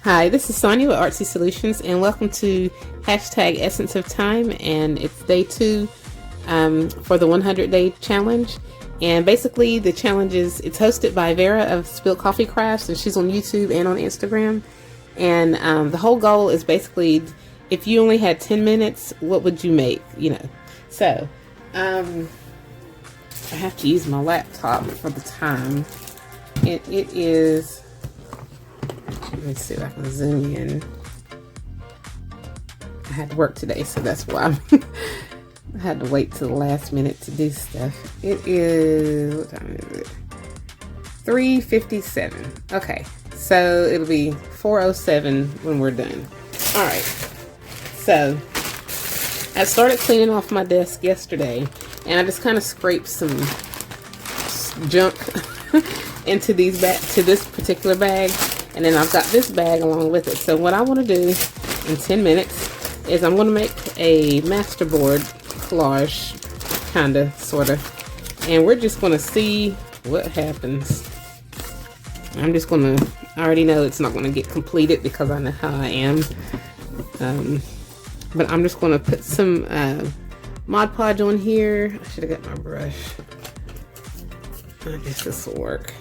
Hi, this is Sonia with Artsy Solutions, and welcome to hashtag Essence of Time, and it's day 2 for the 100-day challenge. And basically the challenge is, it's hosted by Vera of Spilled Coffee Crafts, and she's on YouTube and on Instagram. And the whole goal is basically, if you only had 10 minutes, what would you make? So I have to use my laptop for the time. It is, let me see if I can zoom in. I had to work today, so that's why I had to wait till the last minute to do stuff. It is, what time is it? 3:57. Okay, so it'll be 4:07 when we're done. All right, so I started cleaning off my desk yesterday, and I just kind of scraped some junk into this particular bag, and then I've got this bag along with it. So what I want to do in 10 minutes is I'm going to make a masterboard collage, kinda, sorta, and we're just going to see what happens. I'm just going to, I already know it's not going to get completed because I know how I am, but I'm just going to put some Mod Podge on here. I should have got my brush. I guess this will work.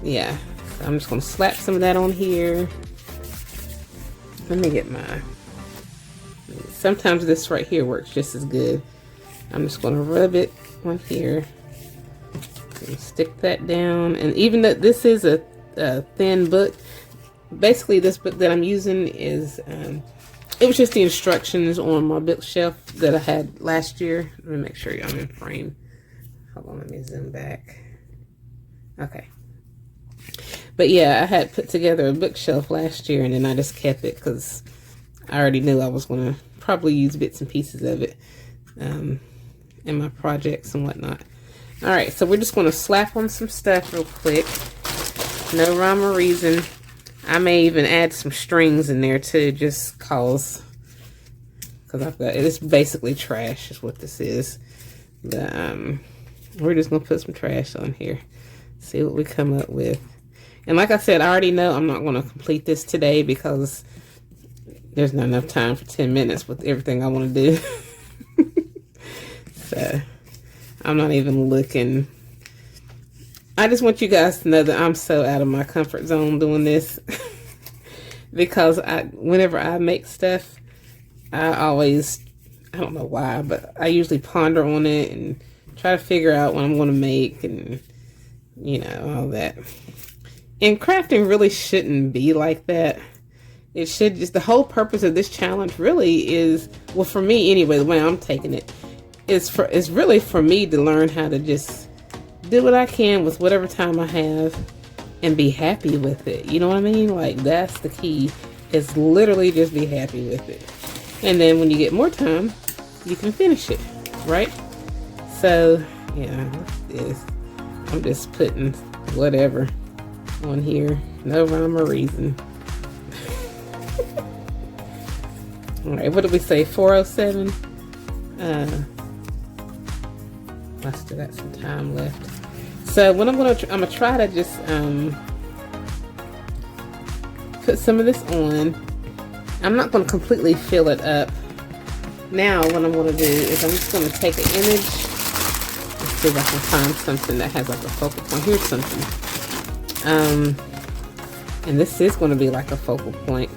Yeah, so I'm just going to slap some of that on here. Let me get my, sometimes this right here works just as good. I'm just going to rub it on here and stick that down. And even though this is a thin book, basically this book that I'm using is, it was just the instructions on my bookshelf that I had last year. Let me make sure I'm in frame. Hold on, let me zoom back. Okay. But yeah, I had put together a bookshelf last year, and then I just kept it because I already knew I was going to probably use bits and pieces of it in my projects and whatnot. All right, so we're just going to slap on some stuff real quick. No rhyme or reason. I may even add some strings in there too, just because I've got, it's basically trash is what this is. But we're just going to put some trash on here. See what we come up with. And like I said, I already know I'm not going to complete this today because there's not enough time for 10 minutes with everything I want to do. So I'm not even looking. I just want you guys to know that I'm so out of my comfort zone doing this. Because whenever I make stuff, I don't know why, but I usually ponder on it and try to figure out what I'm going to make and, all that. And crafting really shouldn't be like that. It should just, the whole purpose of this challenge really is, well, for me anyway, the way I'm taking it, is really for me to learn how to just do what I can with whatever time I have and be happy with it. You know what I mean? Like, that's the key, is literally just be happy with it. And then when you get more time, you can finish it, right? So, yeah, I'm just putting whatever on here. No rhyme or reason. All right, what did we say? 4:07. I still got some time left. So what I'm gonna try to just put some of this on. I'm not gonna completely fill it up. Now what I'm gonna do is I'm just gonna take an image. Let's see if I can find something that has like a focal point. Here's something. And this is going to be like a focal point,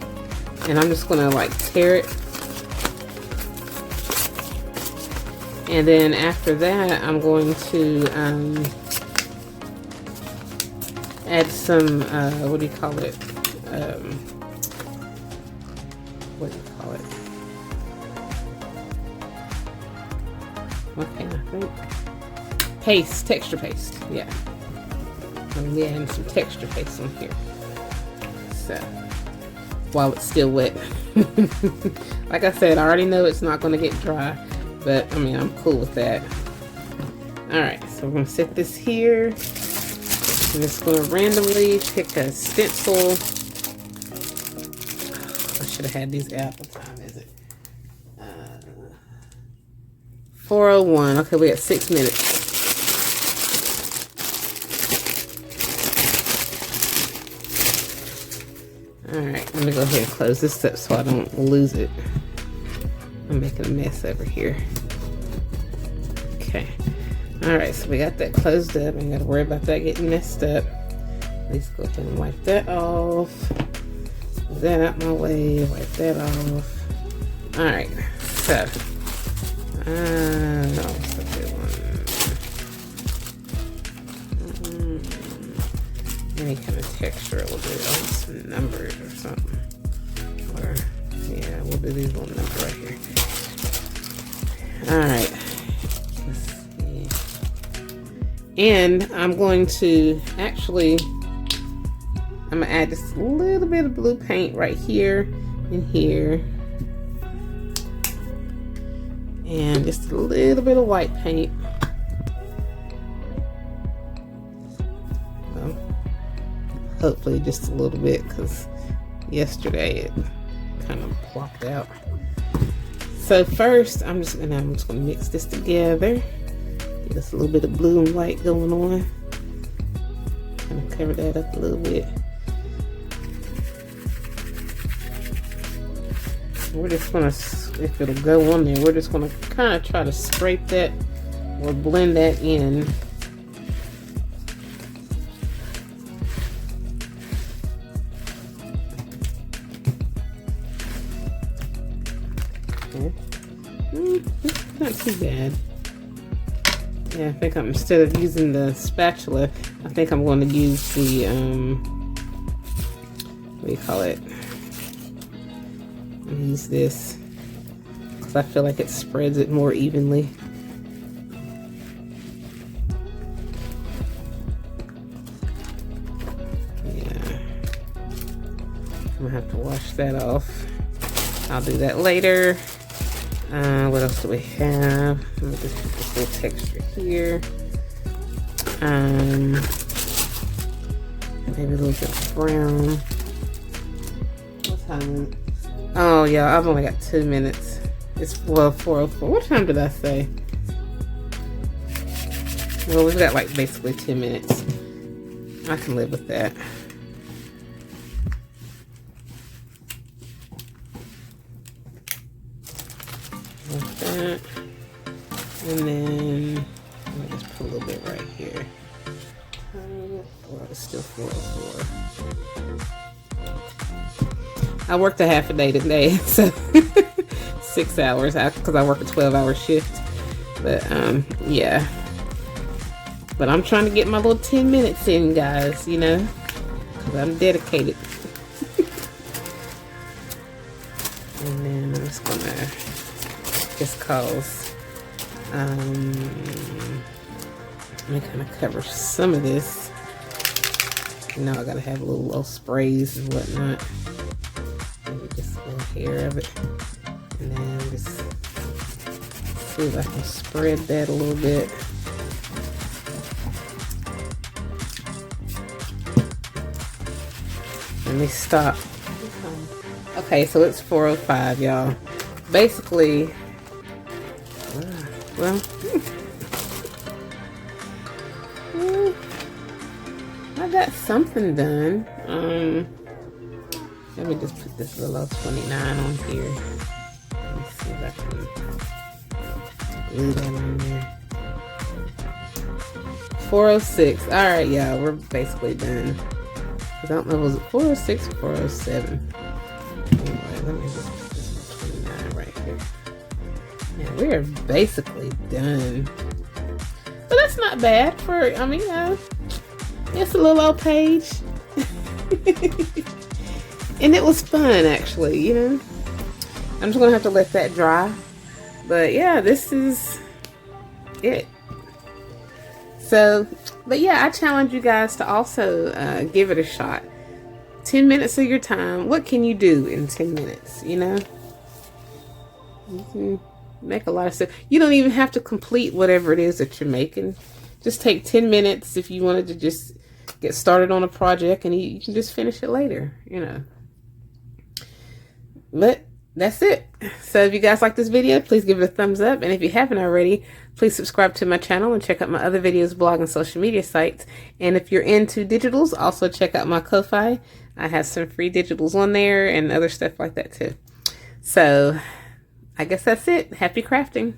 and I'm just going to like tear it, and then after that I'm going to add some what do you call it, okay, I think paste, texture paste, yeah. I'm adding some texture paste on here. So, while it's still wet. Like I said, I already know it's not going to get dry, but I mean, I'm cool with that. Alright, so we're going to set this here. I'm just going to randomly pick a stencil. I should have had these out. What time is it? 4:01. Okay, we got 6 minutes. Let me go ahead and close this up so I don't lose it. I'm making a mess over here. Okay. Alright, so we got that closed up. Ain't gotta worry about that getting messed up. Let's go ahead and wipe that off. Move that out my way. Wipe that off. Alright, so what's the good one? Any kind of texture will do. Oh, some numbers or something. Or yeah, we'll do these little numbers right here. Alright. And I'm going to actually, I'm gonna add just a little bit of blue paint right here and here. And just a little bit of white paint. Well, hopefully just a little bit, because yesterday it kind of plopped out. So first, I'm just gonna mix this together. Get us a little bit of blue and white going on. Kind of cover that up a little bit. We're just gonna, if it'll go on there, we're just gonna kind of try to scrape that or blend that in. Okay. Not too bad. Yeah, I think instead of using the spatula, I think I'm going to use the, what do you call it? Use this, because I feel like it spreads it more evenly. Yeah. I'm going to have to wash that off. I'll do that later. What else do we have? Let me just put this little texture here. Maybe a little bit of brown. What time is it? Oh yeah, I've only got 2 minutes. It's 4:04. What time did I say? Well, we've got like basically 2 minutes. I can live with that. Like that. And then let me just put a little bit right here. Well, it's still 4:04. I worked a half a day today, so 6 hours because I work a 12-hour shift. But yeah. But I'm trying to get my little 10 minutes in, guys, you know, because I'm dedicated. And then I'm just gonna, just cause, let me kind of cover some of this. You know, I gotta have a little sprays and whatnot. Maybe just a little hair of it. And then just see if I can spread that a little bit. Let me stop. Okay, so it's 4:05, y'all. Basically, well, I got something done. Let me just put this little 29 on here. Let me see if I can glue that on there. 4:06. All right, y'all, we're basically done. I don't know, was it 4:06 or 4:07? Anyway, let me just put this 29 right here. Yeah, we are basically done. But that's not bad for, I mean, it's a little old page. And it was fun, actually, you know. I'm just going to have to let that dry. But yeah, this is it. So, but yeah, I challenge you guys to also give it a shot. 10 minutes of your time. What can you do in 10 minutes, you know? You can make a lot of stuff. You don't even have to complete whatever it is that you're making. Just take 10 minutes if you wanted to just get started on a project, and you can just finish it later, you know. But that's it. So if you guys like this video, please give it a thumbs up. And if you haven't already, please subscribe to my channel and check out my other videos, blog, and social media sites. And if you're into digitals, also check out my Ko-Fi. I have some free digitals on there and other stuff like that too. So I guess that's it. Happy crafting.